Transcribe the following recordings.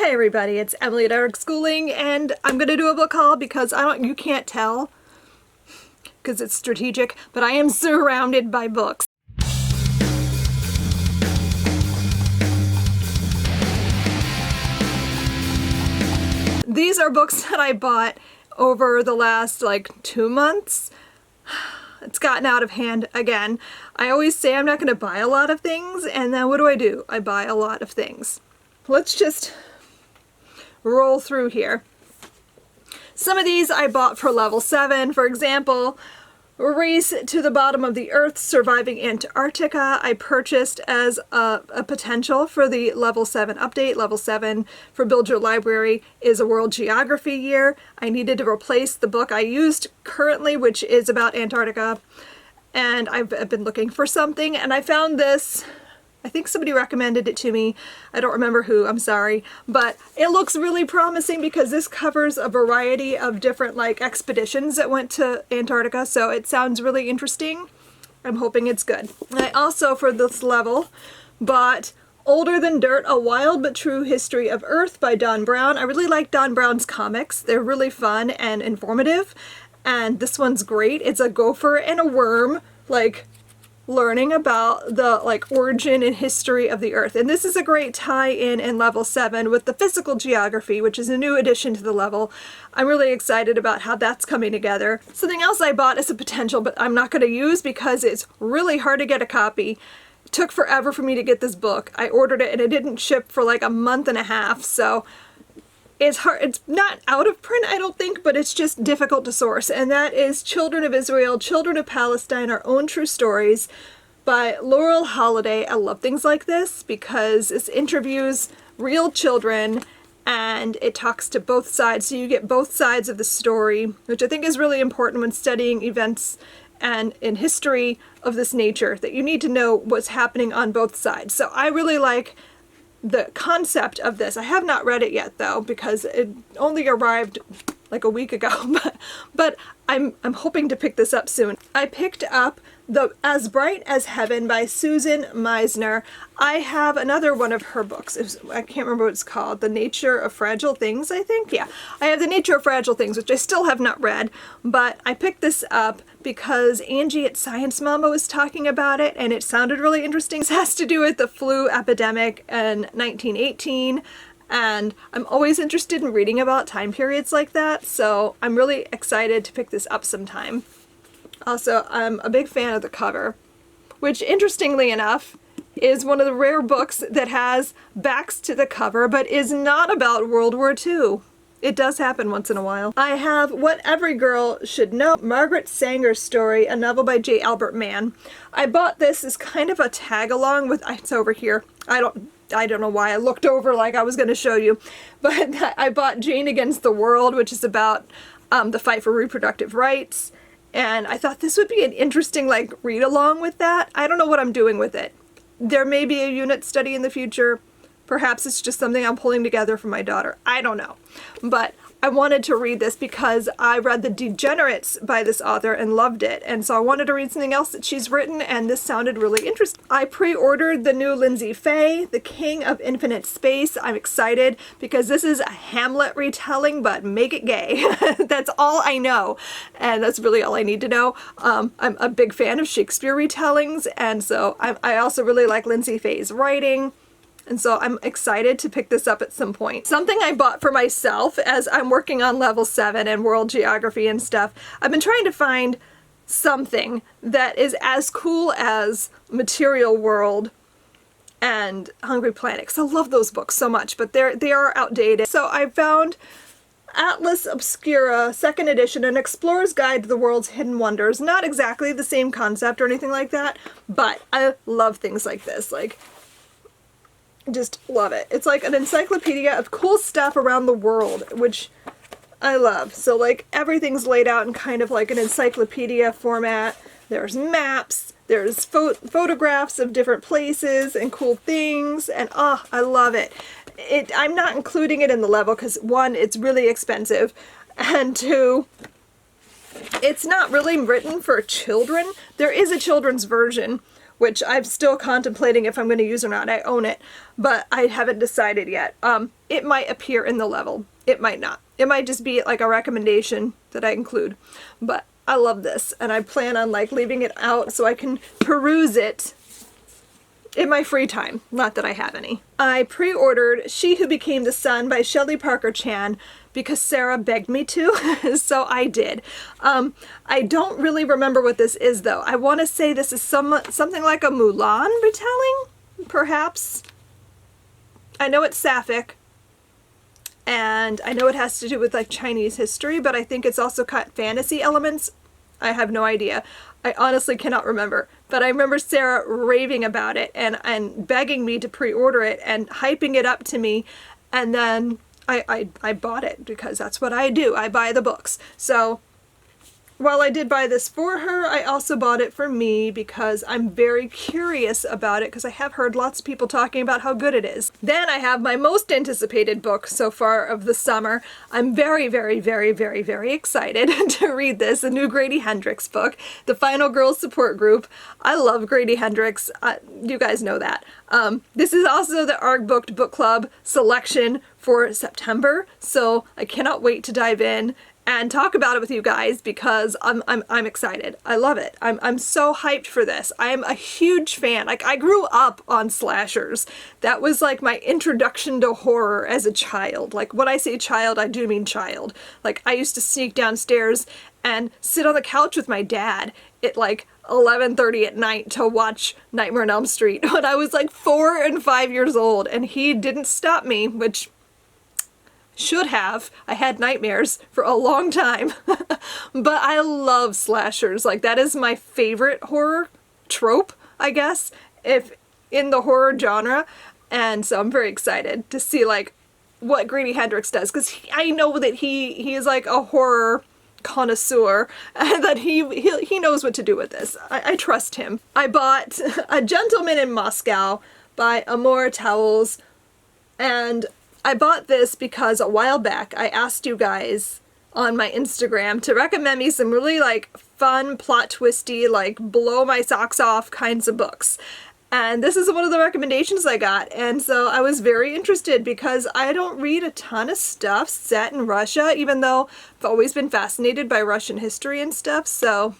Hey everybody, it's Emily at Eric Schooling, and I'm gonna do a book haul because you can't tell because it's strategic, but I am surrounded by books. These are books that I bought over the last 2 months. It's gotten out of hand again. I always say I'm not gonna buy a lot of things, and then what do? I buy a lot of things. Let's just roll through here. Some of these I bought for level 7. For example, Race to the Bottom of the Earth, Surviving Antarctica, I purchased as a potential for the level 7 update. Level 7 for Build Your Library is a world geography year. I needed to replace the book I used currently, which is about Antarctica, and I've been looking for something, and I found this. I think somebody recommended it to me. I don't remember who, I'm sorry. But it looks really promising because this covers a variety of different expeditions that went to Antarctica. So it sounds really interesting. I'm hoping it's good. I also, for this level, bought Older Than Dirt, A Wild But True History of Earth by Don Brown. I really like Don Brown's comics. They're really fun and informative. And this one's great. It's a gopher and a worm, learning about the origin and history of the Earth. And this is a great tie-in in level 7 with the physical geography, which is a new addition to the level. I'm really excited about how that's coming together. Something else I bought is a potential, but I'm not going to use because it's really hard to get a copy. It took forever for me to get this book. I ordered it and it didn't ship for a month and a half, so it's hard. It's not out of print, I don't think, but it's just difficult to source. And that is Children of Israel, Children of Palestine, Our Own True Stories by Laurel Holiday. I love things like this because it interviews real children and it talks to both sides. So you get both sides of the story, which I think is really important when studying events and in history of this nature, that you need to know what's happening on both sides. So I really like the concept of this. I have not read it yet though because it only arrived a week ago, but I'm hoping to pick this up soon. I picked up the As Bright as Heaven by Susan Meisner. I have another one of her books. I can't remember what it's called. The Nature of Fragile Things, I think. Yeah, I have The Nature of Fragile Things, which I still have not read, but I picked this up because Angie at Science Mama was talking about it and it sounded really interesting. This has to do with the flu epidemic in 1918. And I'm always interested in reading about time periods like that, so I'm really excited to pick this up sometime. Also, I'm a big fan of the cover, which interestingly enough is one of the rare books that has backs to the cover but is not about World War II. It does happen once in a while. I have What Every Girl Should Know, Margaret Sanger's story, a novel by J. Albert Mann. I bought this as kind of a tag along with, it's over here. I don't know why I looked over like I was going to show you, but I bought Jane Against the World, which is about the fight for reproductive rights, and I thought this would be an interesting read along with that. I don't know what I'm doing with it. There may be a unit study in the future. Perhaps it's just something I'm pulling together for my daughter. I don't know. But I wanted to read this because I read The Degenerates by this author and loved it. And so I wanted to read something else that she's written, and this sounded really interesting. I pre-ordered the new Lindsay Fay, The King of Infinite Space. I'm excited because this is a Hamlet retelling, but make it gay. That's all I know. And that's really all I need to know. I'm a big fan of Shakespeare retellings, and so I also really like Lindsay Fay's writing. And so I'm excited to pick this up at some point. Something I bought for myself as I'm working on level 7 and world geography and stuff. I've been trying to find something that is as cool as Material World and Hungry Planet, because I love those books so much, but they are outdated. So I found Atlas Obscura, 2nd edition, An Explorer's Guide to the World's Hidden Wonders. Not exactly the same concept or anything like that, but I love things like this. Just love it. It's like an encyclopedia of cool stuff around the world, which I love. So everything's laid out in kind of an encyclopedia format. There's maps, there's photographs of different places and cool things, and I love it. I'm not including it in the level because 1, it's really expensive, and 2, it's not really written for children. There is a children's version, which I'm still contemplating if I'm going to use or not. I own it, but I haven't decided yet. It might appear in the level. It might not. It might just be like a recommendation that I include. But I love this, and I plan on like leaving it out so I can peruse it in my free time. Not that I have any. I pre-ordered She Who Became the Sun by Shelley Parker Chan because Sarah begged me to, so I did. I don't really remember what this is though. I want to say this is something like a Mulan retelling, perhaps. I know it's sapphic, and I know it has to do with like Chinese history, but I think it's also got fantasy elements. I have no idea. I honestly cannot remember, but I remember Sarah raving about it and begging me to pre-order it and hyping it up to me, and then I bought it because that's what I do. I buy the books. So while I did buy this for her, I also bought it for me because I'm very curious about it because I have heard lots of people talking about how good it is. Then I have my most anticipated book so far of the summer. I'm very, very, very, very, very excited to read this, a new Grady Hendrix book, The Final Girls Support Group. I love Grady Hendrix. You guys know that. This is also the ARG Booked Book Club selection for September, so I cannot wait to dive in and talk about it with you guys because I'm excited. I love it. I'm so hyped for this. I am a huge fan. Like, I grew up on slashers. That was like my introduction to horror as a child. Like, when I say child, I do mean child. Like, I used to sneak downstairs and sit on the couch with my dad at like 11:30 at night to watch Nightmare on Elm Street when I was like 4 and 5 years old, and he didn't stop me, which should have. I had nightmares for a long time. But I love slashers. Like, that is my favorite horror trope, I guess, if in the horror genre. And so I'm very excited to see like what Grady Hendrix does, because I know that he is like a horror connoisseur and that he knows what to do with this. I trust him. I bought A Gentleman in Moscow by Amor Towles, and I bought this because a while back I asked you guys on my Instagram to recommend me some really like fun, plot twisty, like blow my socks off kinds of books. And this is one of the recommendations I got, and so I was very interested because I don't read a ton of stuff set in Russia, even though I've always been fascinated by Russian history and stuff. So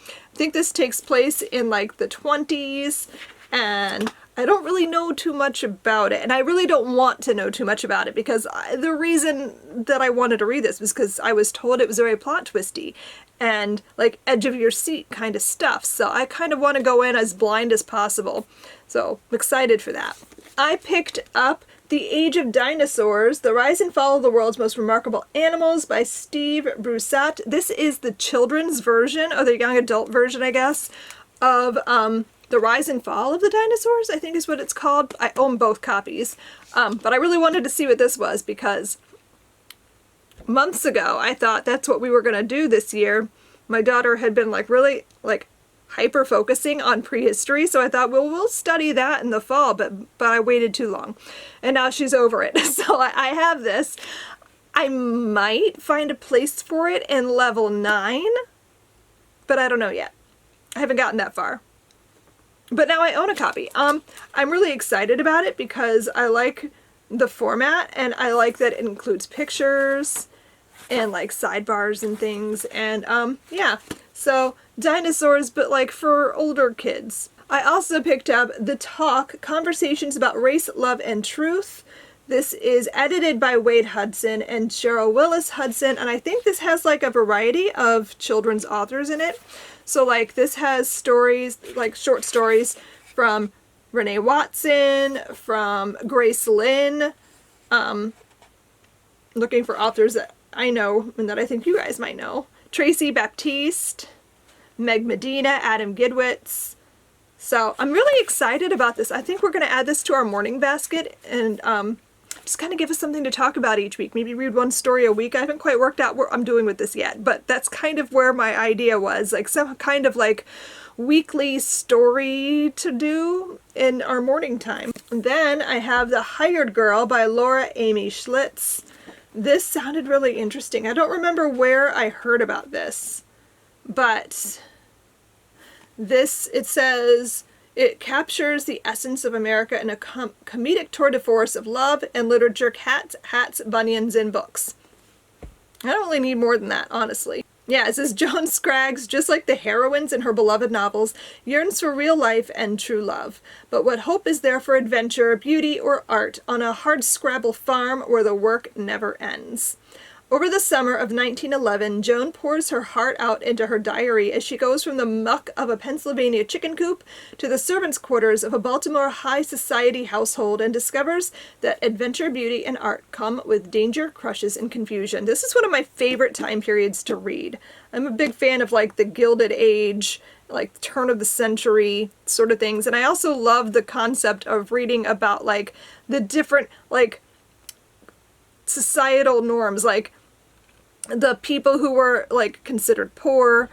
I think this takes place in like the 20s, and I don't really know too much about it, and I really don't want to know too much about it because the reason that I wanted to read this was because I was told it was very plot twisty and like edge of your seat kind of stuff, so I kind of want to go in as blind as possible. So I'm excited for that. I picked up The Age of Dinosaurs, The Rise and Fall of the World's Most Remarkable Animals by Steve Broussat. This is the children's version, or the young adult version, I guess, of The Rise and Fall of the Dinosaurs, I think is what it's called. I own both copies, but I really wanted to see what this was because months ago I thought that's what we were going to do this year. My daughter had been like really like hyper focusing on prehistory, so I thought, well, we'll study that in the fall, but I waited too long, and now she's over it. So I have this. I might find a place for it in level 9, but I don't know yet. I haven't gotten that far. But now I own a copy. I'm really excited about it because I like the format, and I like that it includes pictures and like sidebars and things, and yeah, so dinosaurs, but like for older kids. I also picked up The Talk, Conversations About Race, Love, and Truth. This is edited by Wade Hudson and Cheryl Willis Hudson, and I think this has like a variety of children's authors in it. So like this has stories, like short stories from Renee Watson, from Grace Lynn, looking for authors that I know and that I think you guys might know. Tracy Baptiste, Meg Medina, Adam Gidwitz. So I'm really excited about this. I think we're going to add this to our morning basket and just kind of give us something to talk about each week. Maybe read one story a week. I haven't quite worked out what I'm doing with this yet, but that's kind of where my idea was, like some kind of like weekly story to do in our morning time. And then I have The Hired Girl by Laura Amy Schlitz. This sounded really interesting. I don't remember where I heard about this, but this, it says, It captures the essence of America in a comedic tour de force of love and literature, cats, hats, bunions, and books. I don't really need more than that, honestly. Yeah, it says Joan Scraggs, just like the heroines in her beloved novels, yearns for real life and true love. But what hope is there for adventure, beauty, or art on a hardscrabble farm where the work never ends? Over the summer of 1911, Joan pours her heart out into her diary as she goes from the muck of a Pennsylvania chicken coop to the servants' quarters of a Baltimore high society household and discovers that adventure, beauty, and art come with danger, crushes, and confusion. This is one of my favorite time periods to read. I'm a big fan of like the Gilded Age, like turn of the century sort of things. And I also love the concept of reading about like the different like societal norms, like the people who were like considered poor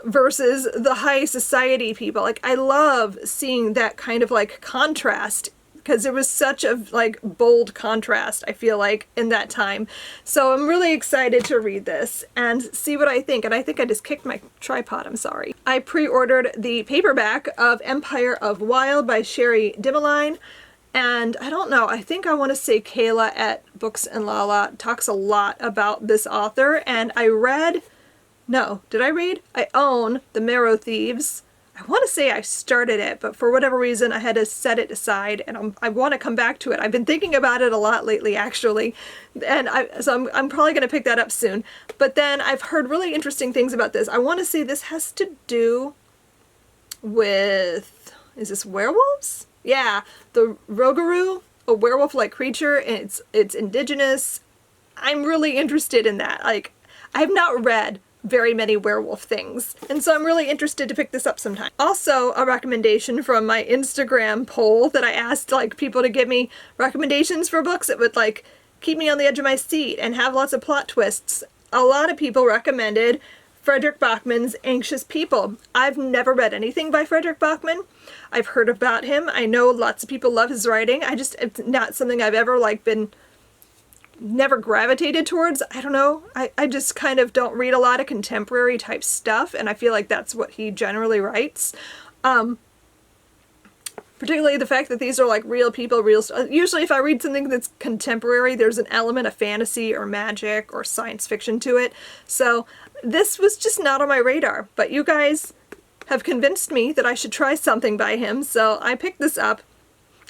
versus the high society people. Like I love seeing that kind of like contrast because there was such a like bold contrast, I feel like, in that time. So I'm really excited to read this and see what I think. And I think I just kicked my tripod, I'm sorry. I pre-ordered the paperback of Empire of Wild by Shelley Dimmeline. And I don't know, I think I want to say Kayla at Books and Lala talks a lot about this author. And I read, no, did I read? I own The Marrow Thieves. I want to say I started it, but for whatever reason I had to set it aside and I want to come back to it. I've been thinking about it a lot lately, actually. And so I'm probably going to pick that up soon. But then I've heard really interesting things about this. I want to say this has to do with, is this werewolves? Yeah, the Rougarou, a werewolf-like creature, and it's indigenous. I'm really interested in that. Like, I've not read very many werewolf things, and so I'm really interested to pick this up sometime. Also, a recommendation from my Instagram poll that I asked like people to give me recommendations for books that would like keep me on the edge of my seat and have lots of plot twists. A lot of people recommended Frederick Bachman's Anxious People. I've never read anything by Frederick Bachman. I've heard about him. I know lots of people love his writing. It's not something I've ever like never gravitated towards. I don't know. I just kind of don't read a lot of contemporary type stuff, and I feel like that's what he generally writes. Particularly the fact that these are like real people, usually if I read something that's contemporary, there's an element of fantasy or magic or science fiction to it. So this was just not on my radar, but you guys have convinced me that I should try something by him, so I picked this up.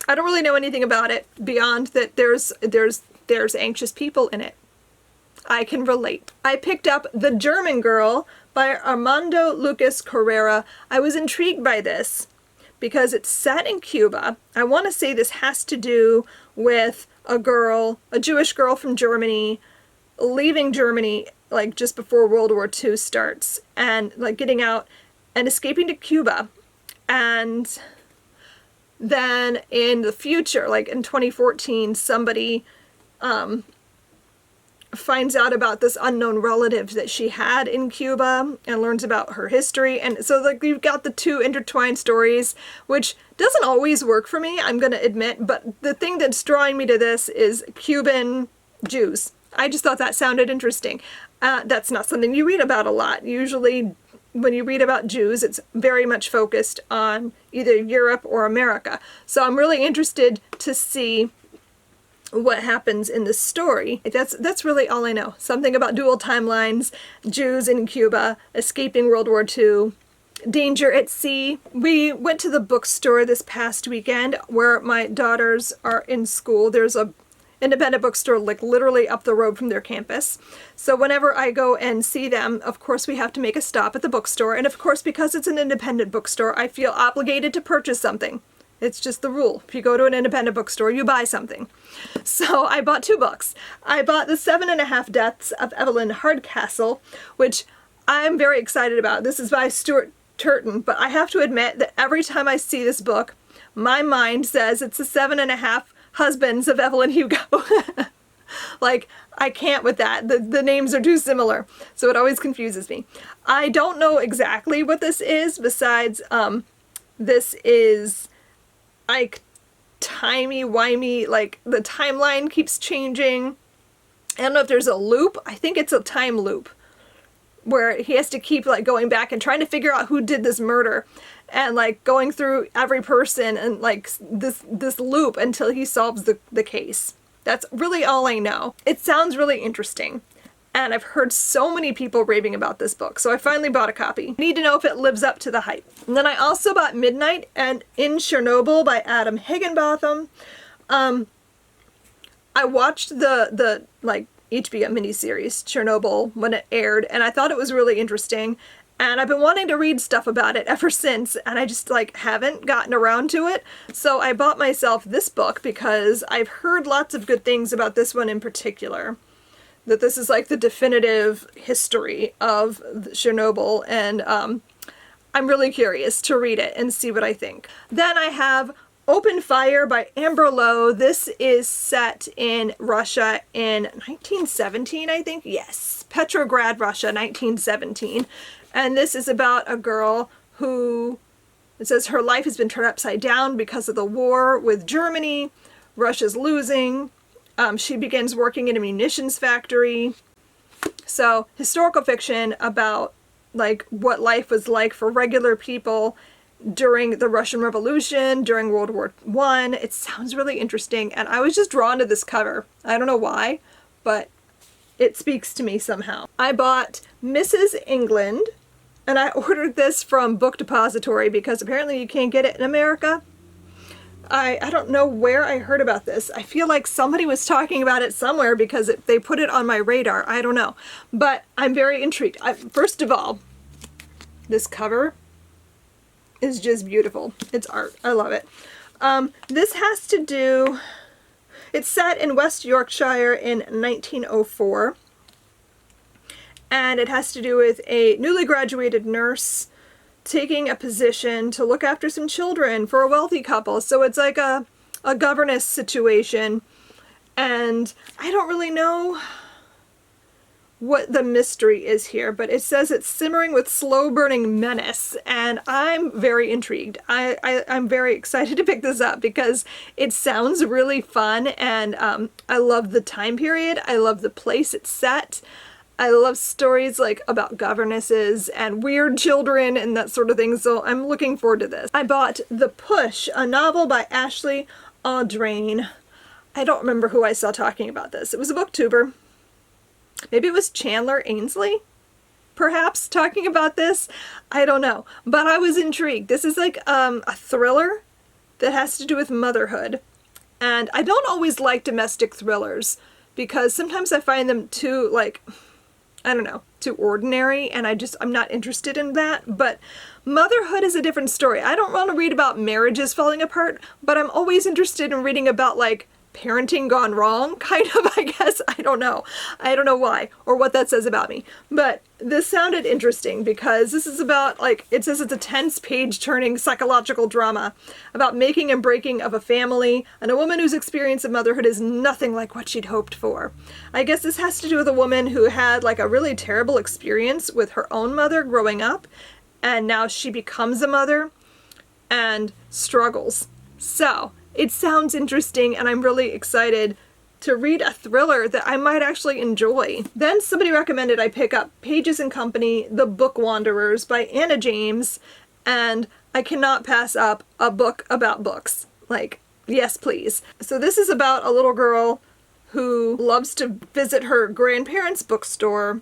I don't really know anything about it beyond that there's anxious people in it. I can relate. I picked up The German Girl by Armando Lucas Carrera. I was intrigued by this because it's set in Cuba. I want to say this has to do with a Jewish girl from Germany, leaving Germany like just before World War II starts and like getting out and escaping to Cuba. And then in the future, like in 2014, somebody finds out about this unknown relative that she had in Cuba and learns about her history. And so like you've got the two intertwined stories, which doesn't always work for me, I'm gonna admit, but the thing that's drawing me to this is Cuban Jews. I just thought that sounded interesting. That's not something you read about a lot. Usually when you read about Jews, it's very much focused on either Europe or America. So I'm really interested to see what happens in this story. That's really all I know. Something about dual timelines, Jews in Cuba, escaping World War II, danger at sea. We went to the bookstore this past weekend where my daughters are in school. There's a independent bookstore like literally up the road from their campus. So whenever I go and see them, of course we have to make a stop at the bookstore. And of course, because it's an independent bookstore, I feel obligated to purchase something. It's just the rule. If you go to an independent bookstore, you buy something. So I bought 2 books. I bought The 7.5 Deaths of Evelyn Hardcastle, which I'm very excited about. This is by Stuart Turton, but I have to admit that every time I see this book, my mind says it's the 7.5 Husbands of Evelyn Hugo. Like, I can't with that. The names are too similar, so it always confuses me. I don't know exactly what this is, besides this is like timey-wimey, like the timeline keeps changing. I don't know if there's a loop. I think it's a time loop where he has to keep like going back and trying to figure out who did this murder. and like going through every person and like this loop until he solves the case. That's really all I know. It sounds really interesting. And I've heard so many people raving about this book, so I finally bought a copy. I need to know if it lives up to the hype. And then I also bought Midnight and in Chernobyl by Adam Higginbotham. I watched the like HBO miniseries Chernobyl when it aired, and I thought it was really interesting. And I've been wanting to read stuff about it ever since, and I just like haven't gotten around to it. So I bought myself this book because I've heard lots of good things about this one in particular. That this is like the definitive history of Chernobyl, and I'm really curious to read it and see what I think. Then I have Open Fire by Amber Lowe. This is set in Russia in 1917, I think. Yes, Petrograd, Russia, 1917. And this is about a girl who, it says her life has been turned upside down because of the war with Germany. Russia's losing. She begins working in a munitions factory. So historical fiction about like what life was like for regular people during the Russian Revolution, during World War I. It sounds really interesting, and I was just drawn to this cover. I don't know why, but it speaks to me somehow. I bought Mrs. England, and I ordered this from Book Depository because apparently you can't get it in America. I don't know where I heard about this. I feel like somebody was talking about it somewhere because they put it on my radar. I don't know. But I'm very intrigued. First of all, this cover is just beautiful. It's art. I love it. This has to do... It's set in West Yorkshire in 1904. And it has to do with a newly graduated nurse taking a position to look after some children for a wealthy couple. So it's like a governess situation. And I don't really know what the mystery is here, but it says it's simmering with slow-burning menace, and I'm very intrigued. I'm very excited to pick this up because it sounds really fun, and I love the time period. I love the place it's set. I love stories like about governesses and weird children and that sort of thing, so I'm looking forward to this. I bought The Push, a novel by Ashley Audrain. I don't remember who I saw talking about this. It was a booktuber. Maybe it was Chandler Ainsley, perhaps, talking about this. I don't know, but I was intrigued. This is like a thriller that has to do with motherhood, and I don't always like domestic thrillers because sometimes I find them too, like, I don't know, too ordinary, and I'm not interested in that. But motherhood is a different story. I don't want to read about marriages falling apart, but I'm always interested in reading about, like, parenting gone wrong, kind of, I guess. I don't know. I don't know why, or what that says about me. But this sounded interesting because this is about, like, it says it's a tense page-turning psychological drama about making and breaking of a family, and a woman whose experience of motherhood is nothing like what she'd hoped for. I guess this has to do with a woman who had, like, a really terrible experience with her own mother growing up, and now she becomes a mother and struggles. So it sounds interesting, and I'm really excited to read a thriller that I might actually enjoy. Then somebody recommended I pick up Pages and Company, The Book Wanderers by Anna James, and I cannot pass up a book about books. Like, yes please. So this is about a little girl who loves to visit her grandparents' bookstore,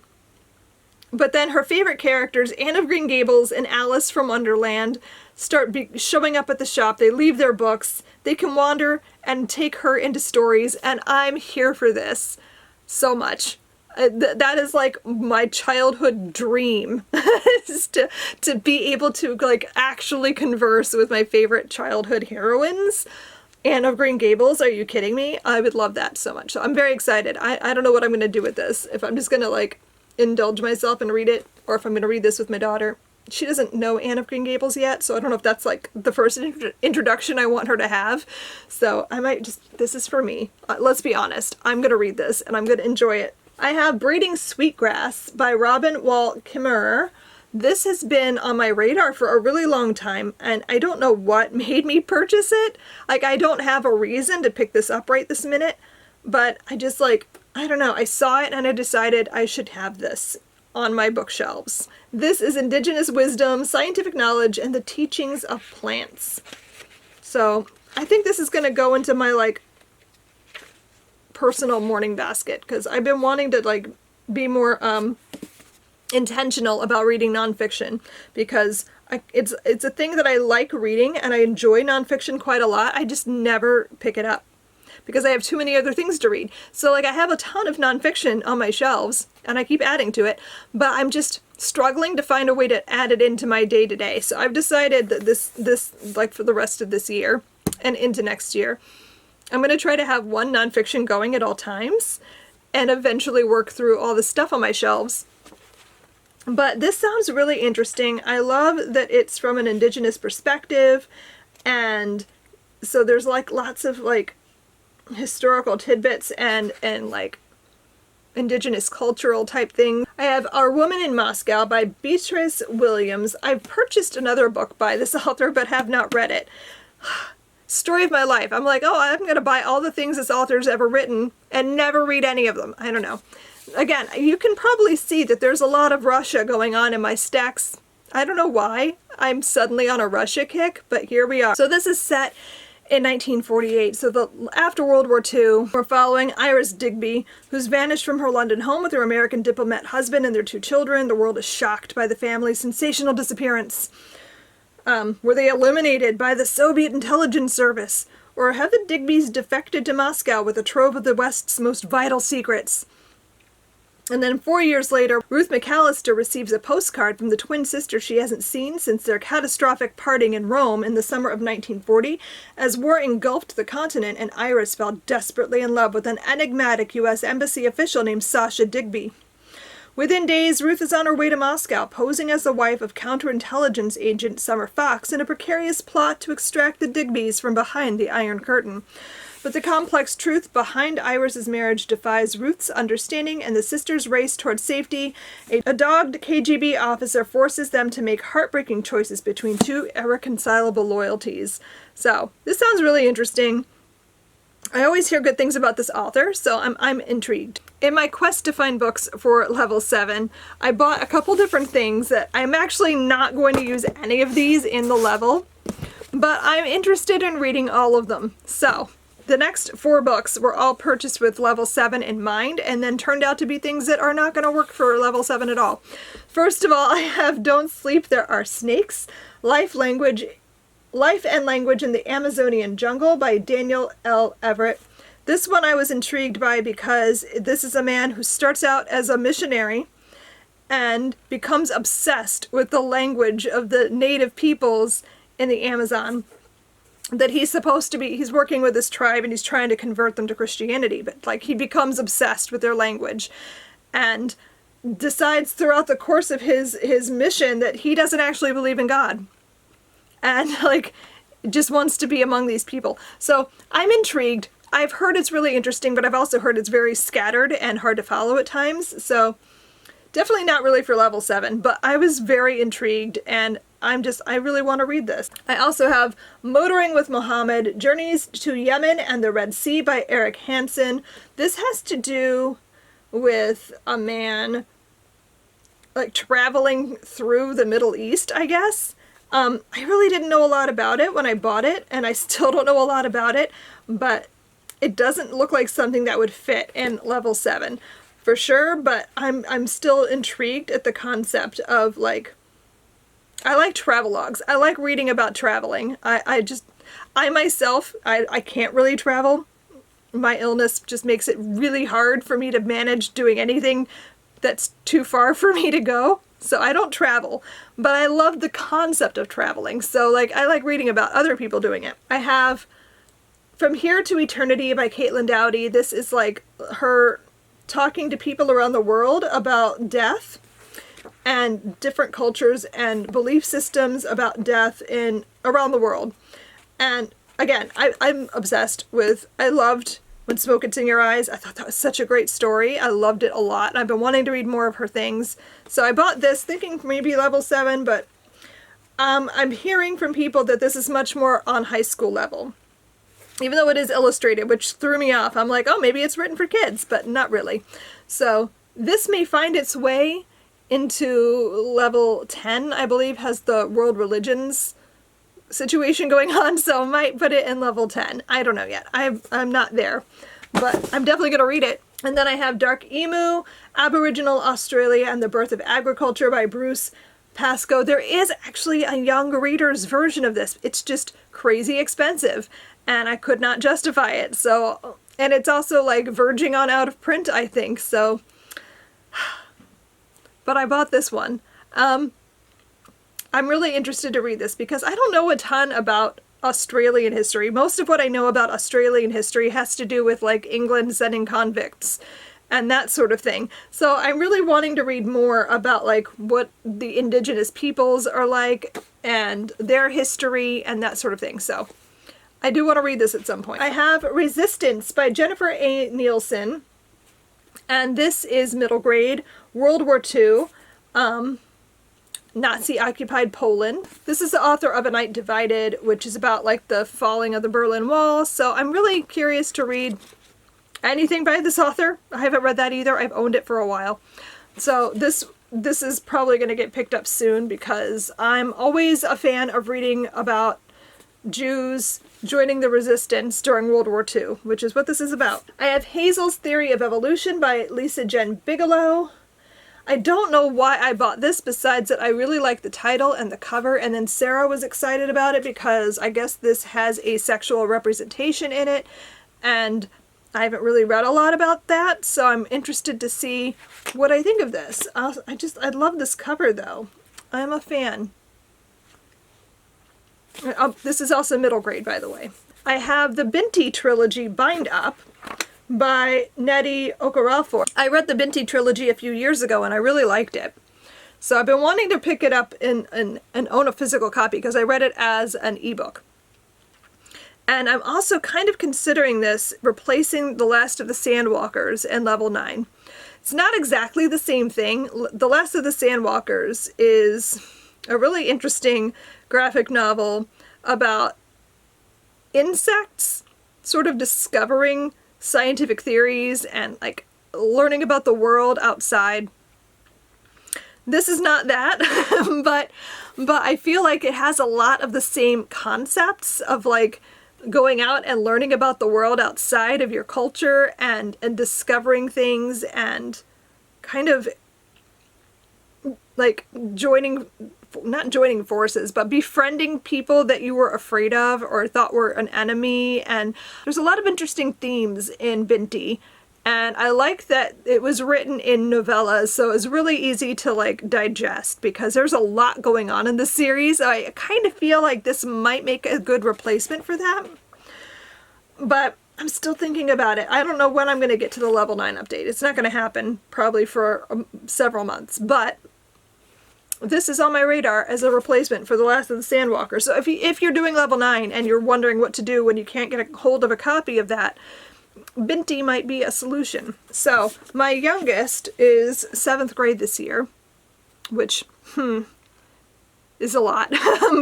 but then her favorite characters, Anne of Green Gables and Alice from Wonderland, start showing up at the shop. They leave their books. They can wander and take her into stories, and I'm here for this so much. That is like my childhood dream, is to be able to, like, actually converse with my favorite childhood heroines. Anne of Green Gables, are you kidding me? I would love that so much. So I'm very excited. I don't know what I'm going to do with this. If I'm just going to, like, indulge myself and read it, or if I'm going to read this with my daughter. She doesn't know Anne of Green Gables yet, so I don't know if that's like the first introduction I want her to have. So I might just, this is for me. Let's be honest. I'm going to read this and I'm going to enjoy it. I have Breeding Sweetgrass by Robin Wall Kimmerer. This has been on my radar for a really long time, and I don't know what made me purchase it. Like, I don't have a reason to pick this up right this minute, but I just, like, I don't know. I saw it and I decided I should have this. on my bookshelves. This is Indigenous Wisdom, Scientific Knowledge, and the Teachings of Plants. So I think this is going to go into my like personal morning basket, because I've been wanting to like be more intentional about reading nonfiction, because it's a thing that I like reading and I enjoy nonfiction quite a lot. I just never pick it up because I have too many other things to read. So like I have a ton of nonfiction on my shelves and I keep adding to it, but I'm just struggling to find a way to add it into my day-to-day. So I've decided that this like for the rest of this year and into next year, I'm going to try to have one nonfiction going at all times and eventually work through all the stuff on my shelves. But this sounds really interesting. I love that it's from an Indigenous perspective, and so there's like lots of like historical tidbits and like Indigenous cultural type things. I have Our Woman in Moscow by Beatrice Williams. I've purchased another book by this author but have not read it. Story of my life. I'm like, oh, I'm going to buy all the things this author's ever written and never read any of them. I don't know. Again, you can probably see that there's a lot of Russia going on in my stacks. I don't know why I'm suddenly on a Russia kick, but here we are. So this is set in 1948. So after World War II, we're following Iris Digby, who's vanished from her London home with her American diplomat husband and their 2 children. The world is shocked by the family's sensational disappearance. Were they eliminated by the Soviet intelligence service? Or have the Digbys defected to Moscow with a trove of the West's most vital secrets? And then 4 years later, Ruth McAllister receives a postcard from the twin sister she hasn't seen since their catastrophic parting in Rome in the summer of 1940, as war engulfed the continent and Iris fell desperately in love with an enigmatic U.S. Embassy official named Sasha Digby. Within days, Ruth is on her way to Moscow, posing as the wife of counterintelligence agent Summer Fox in a precarious plot to extract the Digbys from behind the Iron Curtain. But the complex truth behind Iris's marriage defies Ruth's understanding, and the sisters race towards safety. A dogged KGB officer forces them to make heartbreaking choices between 2 irreconcilable loyalties. So, this sounds really interesting. I always hear good things about this author, so I'm intrigued. In my quest to find books for level 7, I bought a couple different things that I'm actually not going to use any of these in the level, but I'm interested in reading all of them. So, the next 4 books were all purchased with level 7 in mind, and then turned out to be things that are not going to work for level 7 at all. First of all, I have Don't Sleep, There Are Snakes, Life and Language in the Amazonian Jungle by Daniel L. Everett. This one I was intrigued by because this is a man who starts out as a missionary and becomes obsessed with the language of the native peoples in the Amazon. That he's working with this tribe and he's trying to convert them to Christianity, but like he becomes obsessed with their language and decides throughout the course of his mission that he doesn't actually believe in God. And like just wants to be among these people. So I'm intrigued. I've heard it's really interesting, but I've also heard it's very scattered and hard to follow at times. So definitely not really for level 7, but I was very intrigued and I really want to read this. I also have Motoring with Muhammad, Journeys to Yemen and the Red Sea by Eric Hansen. This has to do with a man like traveling through the Middle East, I guess. I really didn't know a lot about it when I bought it, and I still don't know a lot about it, but it doesn't look like something that would fit in level 7 for sure, but I'm still intrigued at the concept of like, I like travelogues. I like reading about traveling. I myself can't really travel. My illness just makes it really hard for me to manage doing anything that's too far for me to go. So I don't travel, but I love the concept of traveling. So like I like reading about other people doing it. I have From Here to Eternity by Caitlin Doughty. This is like her talking to people around the world about death and different cultures and belief systems about death around the world. And again, I'm obsessed with, I loved When Smoke Gets in Your Eyes. I thought that was such a great story. I loved it a lot. And I've been wanting to read more of her things. So I bought this thinking maybe level 7, but I'm hearing from people that this is much more on high school level. Even though it is illustrated, which threw me off. I'm like, oh, maybe it's written for kids, but not really. So this may find its way into level 10, I believe, has the world religions situation going on, so I might put it in level 10. I don't know yet. I'm not there, but I'm definitely going to read it. And then I have Dark Emu, Aboriginal Australia and the Birth of Agriculture by Bruce Pascoe. There is actually a young reader's version of this. It's just crazy expensive, and I could not justify it. So, and it's also like verging on out of print, I think, so. But I bought this one. I'm really interested to read this because I don't know a ton about Australian history. Most of what I know about Australian history has to do with like England sending convicts and that sort of thing. So I'm really wanting to read more about like what the indigenous peoples are like and their history and that sort of thing. So I do want to read this at some point. I have Resistance by Jennifer A. Nielsen, and this is middle grade, World War II. Nazi-occupied Poland. This is the author of A Night Divided, which is about like the falling of the Berlin Wall. So I'm really curious to read anything by this author. I haven't read that either. I've owned it for a while. So this is probably going to get picked up soon because I'm always a fan of reading about Jews joining the resistance during World War II, which is what this is about. I have Hazel's Theory of Evolution by Lisa Jen Bigelow. I don't know why I bought this besides that I really like the title and the cover, and then Sarah was excited about it because I guess this has a sexual representation in it, and I haven't really read a lot about that, so I'm interested to see what I think of this. I love this cover though. I'm a fan. This is also middle grade, by the way. I have the Binti trilogy Bind Up by Nnedi Okorafor. I read the Binti trilogy a few years ago and I really liked it. So I've been wanting to pick it up and own a physical copy because I read it as an ebook. And I'm also kind of considering this replacing The Last of the Sandwalkers in level 9. It's not exactly the same thing. The Last of the Sandwalkers is a really interesting graphic novel about insects sort of discovering scientific theories and like learning about the world outside. This is not that, but I feel like it has a lot of the same concepts of like going out and learning about the world outside of your culture and discovering things and kind of like not joining forces, but befriending people that you were afraid of or thought were an enemy. And there's a lot of interesting themes in Binti. And I like that it was written in novellas, so it's really easy to like digest because there's a lot going on in the series. I kind of feel like this might make a good replacement for that. But I'm still thinking about it. I don't know when I'm going to get to the level 9 update. It's not going to happen probably for several months, but this is on my radar as a replacement for The Last of the Sandwalkers. So if you're doing level 9 and you're wondering what to do when you can't get a hold of a copy of that, Binti might be a solution. So my youngest is 7th grade this year, which is a lot,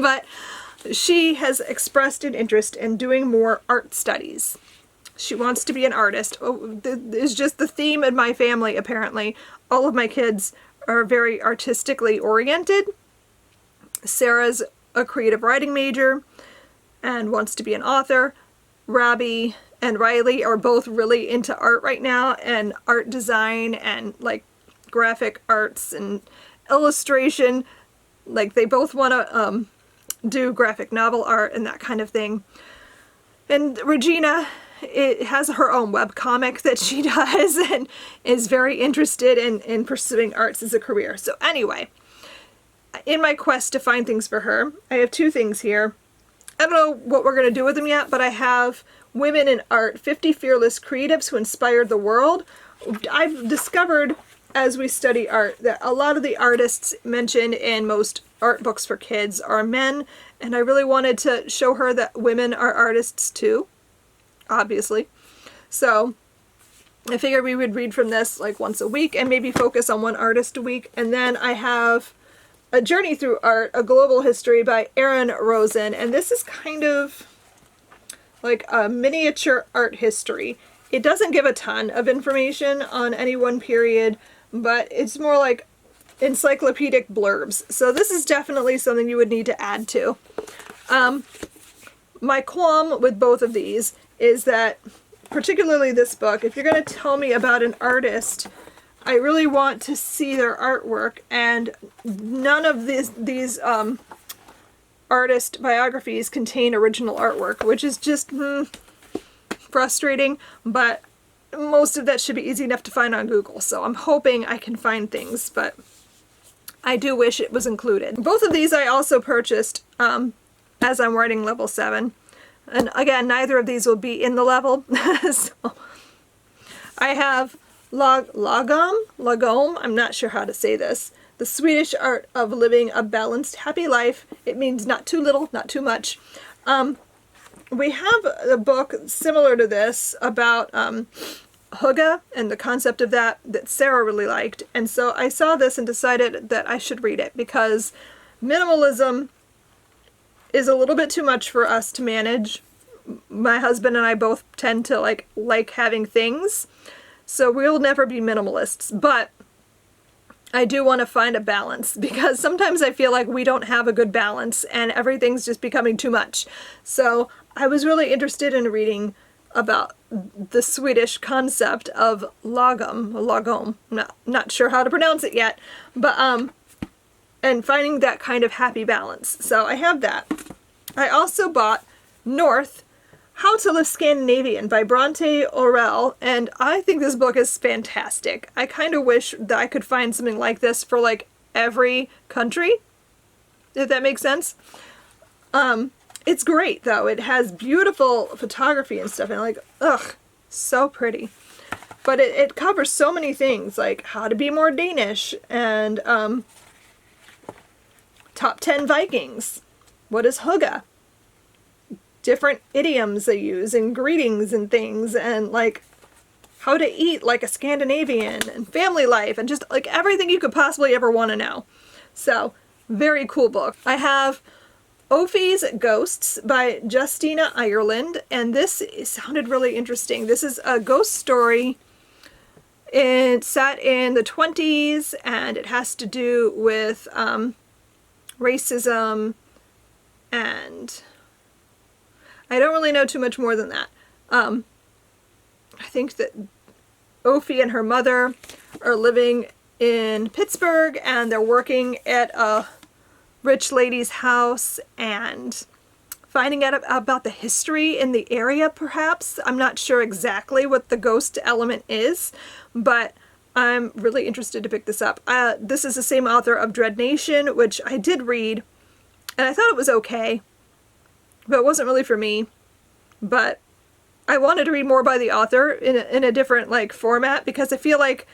but she has expressed an interest in doing more art studies. She wants to be an artist. It's just the theme in my family, apparently. All of my kids are very artistically oriented. Sarah's a creative writing major and wants to be an author. Robbie and Riley are both really into art right now and art design and like graphic arts and illustration. Like they both want to do graphic novel art and that kind of thing. And Regina has her own webcomic that she does and is very interested in pursuing arts as a career. So anyway, in my quest to find things for her, I have 2 things here. I don't know what we're going to do with them yet, but I have Women in Art, 50 Fearless Creatives Who Inspired the World. I've discovered as we study art that a lot of the artists mentioned in most art books for kids are men, and I really wanted to show her that women are artists too, obviously. So I figured we would read from this like once a week and maybe focus on one artist a week. And then I have A Journey Through Art, A Global History by Erin Rosen, and this is kind of like a miniature art history. It doesn't give a ton of information on any one period, but it's more like encyclopedic blurbs. So this is definitely something you would need to add to. My qualm with both of these is that, particularly this book, if you're going to tell me about an artist, I really want to see their artwork, and none of these artist biographies contain original artwork, which is just frustrating, but most of that should be easy enough to find on Google, so I'm hoping I can find things, but I do wish it was included. Both of these I also purchased as I'm writing level 7. And again, neither of these will be in the level. So I have lagom, I'm not sure how to say this. The Swedish Art of Living a Balanced Happy Life. It means not too little, not too much. We have a book similar to this about hygge and the concept of that Sarah really liked. And so I saw this and decided that I should read it because minimalism is a little bit too much for us to manage. My husband and I both tend to like having things, so we'll never be minimalists, but I do want to find a balance because sometimes I feel like we don't have a good balance and everything's just becoming too much. So I was really interested in reading about the Swedish concept of lagom, not sure how to pronounce it yet, but and finding that kind of happy balance. So I have that. I also bought North, How to Live Scandinavian by Bronte Orell, and I think this book is fantastic. I kind of wish that I could find something like this for every country, if that makes sense. It's great though. It has beautiful photography and stuff, and so pretty. But it covers so many things, like how to be more Danish, and top 10 Vikings. What is hygge? Different idioms they use and greetings and things, and how to eat like a Scandinavian, and family life, and just everything you could possibly ever want to know. So, very cool book. I have Ophes Ghosts by Justina Ireland, and this sounded really interesting. This is a ghost story. It's set in the 20s, and it has to do with racism, and I don't really know too much more than that. I think that Ophe and her mother are living in Pittsburgh, and they're working at a rich lady's house and finding out about the history in the area, perhaps. I'm not sure exactly what the ghost element is, but I'm really interested to pick this up. This is the same author of Dread Nation, which I did read, and I thought it was okay, but it wasn't really for me. But I wanted to read more by the author in a different format, because I feel like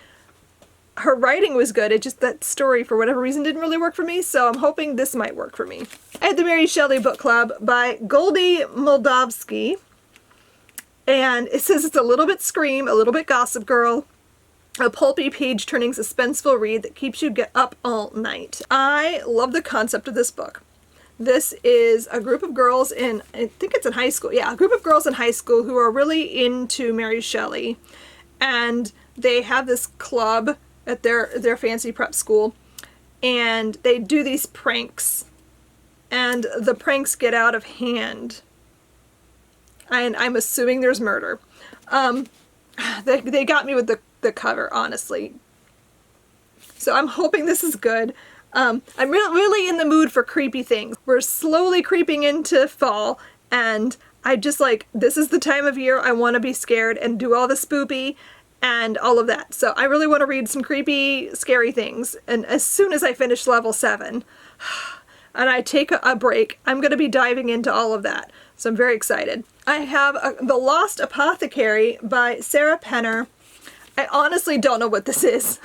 her writing was good. It just, that story for whatever reason didn't really work for me, so I'm hoping this might work for me. I had the Mary Shelley Book Club by Goldie Moldavsky, and it says it's a little bit Scream, a little bit Gossip Girl, a pulpy page-turning suspenseful read that keeps you up all night. I love the concept of this book. This is a group of girls in, I think it's in high school, yeah, a group of girls in high school who are really into Mary Shelley, and they have this club at their fancy prep school, and they do these pranks, and the pranks get out of hand, and I'm assuming there's murder. They got me with the cover, honestly. So I'm hoping this is good. I'm really in the mood for creepy things. We're slowly creeping into fall, and I just this is the time of year I want to be scared and do all the spoopy and all of that. So I really want to read some creepy, scary things. And as soon as I finish level 7 and I take a break, I'm going to be diving into all of that. So I'm very excited. I have The Lost Apothecary by Sarah Penner. I honestly don't know what this is.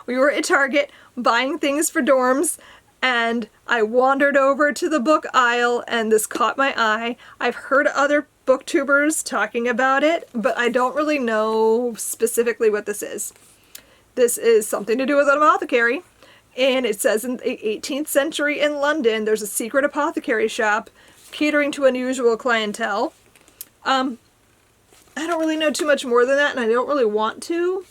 We were at Target buying things for dorms, and I wandered over to the book aisle, and this caught my eye. I've heard other booktubers talking about it, but I don't really know specifically what this is. This is something to do with an apothecary, and it says in the 18th century in London, there's a secret apothecary shop catering to unusual clientele. I don't really know too much more than that, and I don't really want to.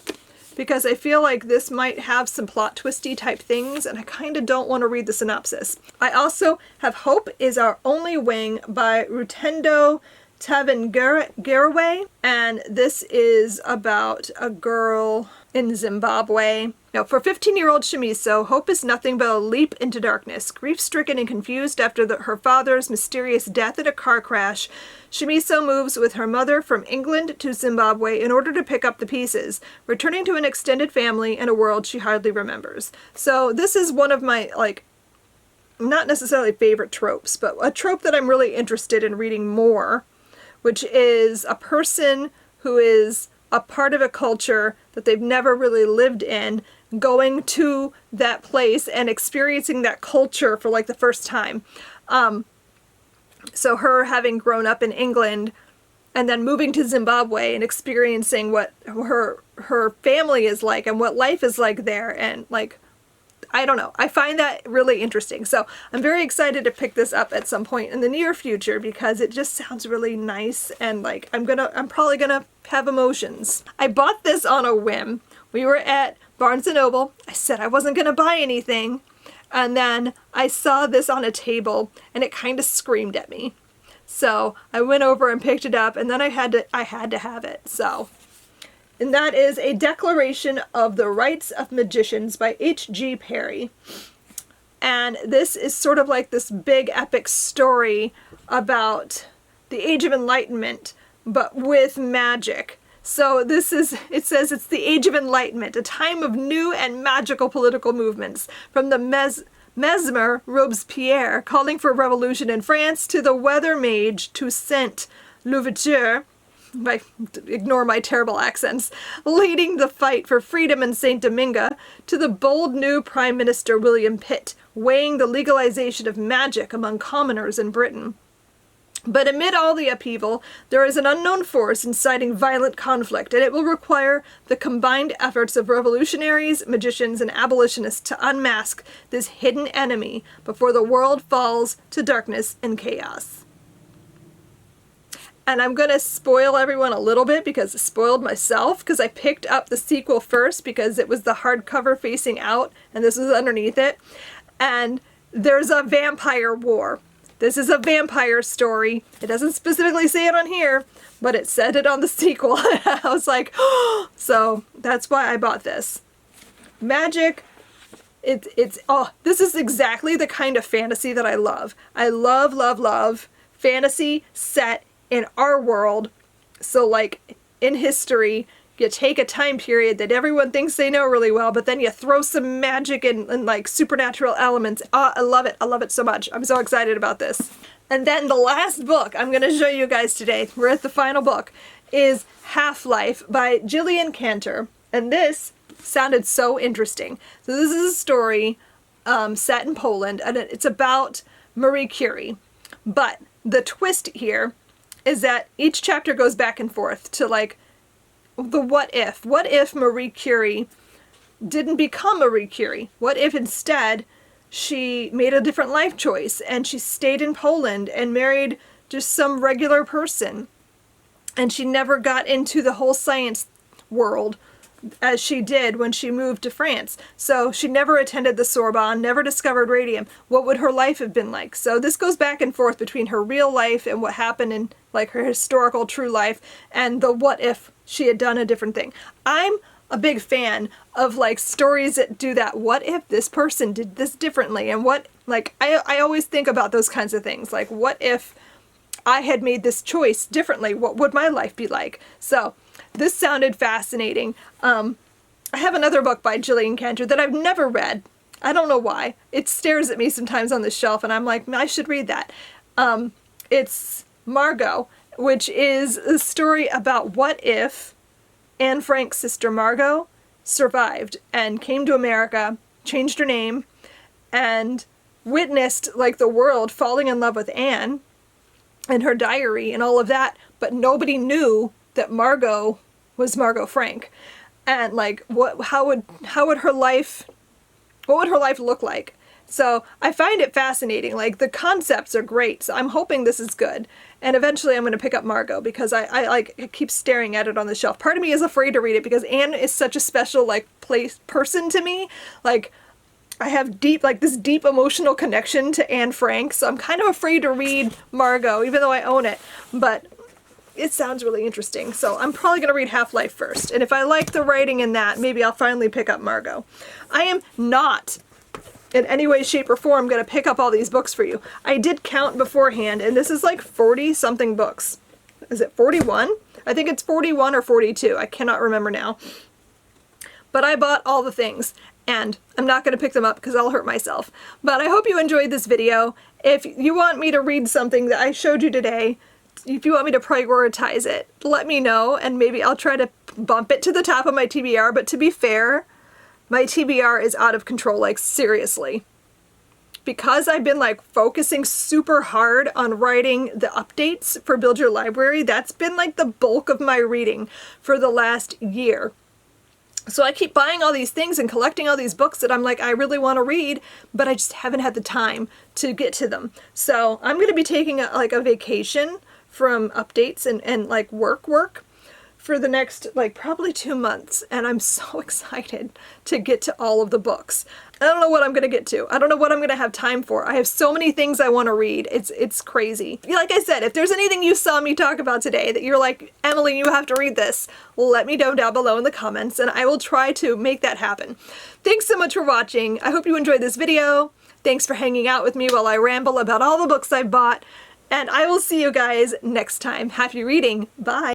because I feel like this might have some plot twisty type things, and I kind of don't want to read the synopsis. I also have Hope is Our Only Wing by Rutendo Tavengaraway, and this is about a girl in Zimbabwe. Now, for 15-year-old Shimiso, hope is nothing but a leap into darkness. Grief-stricken and confused after her father's mysterious death in a car crash, Shimiso moves with her mother from England to Zimbabwe in order to pick up the pieces, returning to an extended family and a world she hardly remembers. So this is one of my, like, not necessarily favorite tropes, but a trope that I'm really interested in reading more, which is a person who is a part of a culture that they've never really lived in, going to that place and experiencing that culture for like the first time. So her having grown up in England and then moving to Zimbabwe and experiencing what her family is like and what life is like there, and like, I don't know. I find that really interesting. So I'm very excited to pick this up at some point in the near future because it just sounds really nice, and like I'm probably gonna have emotions. I bought this on a whim. We were at Barnes & Noble. I said I wasn't gonna buy anything, and then I saw this on a table and it kind of screamed at me. So I went over and picked it up, and then I had to have it. So, and that is A Declaration of the Rights of Magicians by H.G. Perry. And this is sort of like this big epic story about the Age of Enlightenment, but with magic. So this is, it says it's the Age of Enlightenment, a time of new and magical political movements, from the Mesmer Robespierre calling for revolution in France to the weather mage Toussaint Louverture, ignore my terrible accents, leading the fight for freedom in Saint Domingue, to the bold new Prime Minister William Pitt, weighing the legalization of magic among commoners in Britain. But amid all the upheaval, there is an unknown force inciting violent conflict, and it will require the combined efforts of revolutionaries, magicians, and abolitionists to unmask this hidden enemy before the world falls to darkness and chaos. And I'm going to spoil everyone a little bit because I spoiled myself, because I picked up the sequel first because it was the hardcover facing out and this was underneath it. And there's a vampire war. This is a vampire story. It doesn't specifically say it on here, but it said it on the sequel. I was like, oh, so that's why I bought this. Magic. This is exactly the kind of fantasy that I love. I love, love, love fantasy set in our world. So like in history, you take a time period that everyone thinks they know really well, but then you throw some magic and like supernatural elements. I love it. I love it so much. I'm so excited about this. And then the last book I'm going to show you guys today, we're at the final book, is HalfLife by Gillian Cantor. And this sounded so interesting. So this is a story set in Poland, and it's about Marie Curie. But the twist here is that each chapter goes back and forth to like the what if. What if Marie Curie didn't become Marie Curie? What if instead she made a different life choice and she stayed in Poland and married just some regular person, and she never got into the whole science world as she did when she moved to France. So she never attended the Sorbonne, never discovered radium. What would her life have been like? So this goes back and forth between her real life and what happened in like her historical true life, and the what if she had done a different thing. I'm a big fan of like stories that do that. What if this person did this differently? And what, like, I always think about those kinds of things. Like, what if I had made this choice differently? What would my life be like? So this sounded fascinating. I have another book by Gillian Cantor that I've never read. I don't know why. It stares at me sometimes on the shelf and I'm like, I should read that. It's Margot, which is a story about what if Anne Frank's sister Margot survived and came to America, changed her name, and witnessed like the world falling in love with Anne and her diary and all of that, but nobody knew that Margot was Margot Frank. And like how would her life look like? So I find it fascinating. Like, the concepts are great, so I'm hoping this is good. And eventually I'm going to pick up Margot because I keep staring at it on the shelf. Part of me is afraid to read it because Anne is such a special, like, person to me. Like, I have this deep emotional connection to Anne Frank, so I'm kind of afraid to read Margot, even though I own it. But it sounds really interesting, so I'm probably going to read HalfLife first. And if I like the writing in that, maybe I'll finally pick up Margot. I am not in any way, shape, or form going to pick up all these books for you. I did count beforehand, and this is like 40-something books. Is it 41? I think it's 41 or 42. I cannot remember now. But I bought all the things, and I'm not going to pick them up because I'll hurt myself. But I hope you enjoyed this video. If you want me to read something that I showed you today, if you want me to prioritize it, let me know, and maybe I'll try to bump it to the top of my TBR. But to be fair, my TBR is out of control, like, seriously. Because I've been, like, focusing super hard on writing the updates for Build Your Library, that's been, like, the bulk of my reading for the last year. So I keep buying all these things and collecting all these books that I'm like, I really want to read, but I just haven't had the time to get to them. So I'm going to be taking a vacation from updates and like work for the next, like, probably 2 months, and I'm so excited to get to all of the books. I don't know what I'm gonna get to. I don't know what I'm gonna have time for. I have so many things I want to read. It's crazy. Like I said, if there's anything you saw me talk about today that you're like, Emily, you have to read this, let me know down below in the comments, and I will try to make that happen. Thanks so much for watching. I hope you enjoyed this video. Thanks for hanging out with me while I ramble about all the books I've bought, and I will see you guys next time. Happy reading. Bye.